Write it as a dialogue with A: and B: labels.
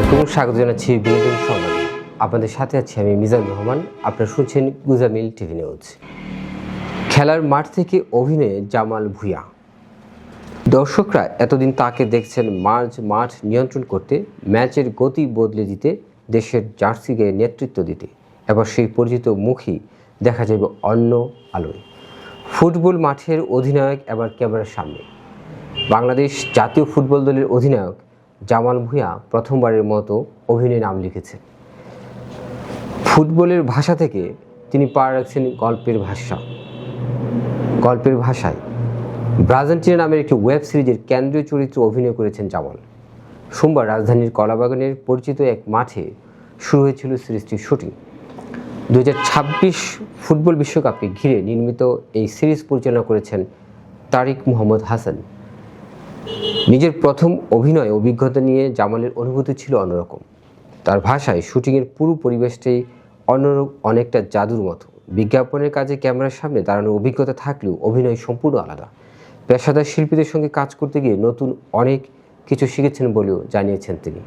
A: আসসালামু স্বাগত জানাচ্ছি বিনোদন সংবাদে। আপনাদের সাথে আছি আমি মিজানুর রহমান। আপনারা শুনছেন গুজামিল টিভি নিউজ। খেলার মাঠ থেকে অভিনয়ে জামাল ভূঁইয়া। দর্শকরা এতদিন তাকে দেখছেন মাঠ নিয়ন্ত্রণ করতে, ম্যাচের গতি বদলে দিতে, দেশের জার্সি গায়ে নেতৃত্ব দিতে। এবার সেই পরিচিত মুখই দেখা যাবে অন্য আলোয়। ফুটবল মাঠের অধিনায়ক এবার ক্যামেরার সামনে। বাংলাদেশ জাতীয় ফুটবল দলের অধিনায়ক জামাল ভূঁইয়া প্রথমবারের মতো অভিনয়ে নাম লিখেছেন। ফুটবলের ভাষা থেকে তিনি পা রাখছেন গল্পের ভাষায়। ব্রাজান্টিনা নামের একটি ওয়েব সিরিজের কেন্দ্রীয় চরিত্রে অভিনয় করেছেন জামাল। সোমবার রাজধানীর কলাবাগানের পরিচিত এক মাঠে শুরু হয়েছিল সিরিজটির শুটিং। 2026 ফুটবল বিশ্বকাপকে ঘিরে নির্মিত এই সিরিজ পরিচালনা করেছেন তারিক মোহাম্মদ হাসান। নিজের প্রথম অভিনয় অভিজ্ঞতা নিয়ে জামালের অনুভূতি ছিল অন্যরকম। তার ভাষায় শুটিংয়ের পুরো পরিবেশটাই অনেকটা জাদুর মতো। বিজ্ঞাপনের কাজে ক্যামেরার সামনে দাঁড়ানোর অভিজ্ঞতা থাকলেও অভিনয় সম্পূর্ণ আলাদা। পেশাদার শিল্পীদের সঙ্গে কাজ করতে গিয়ে নতুন অনেক কিছু শিখেছেন বলেও জানিয়েছেন তিনি।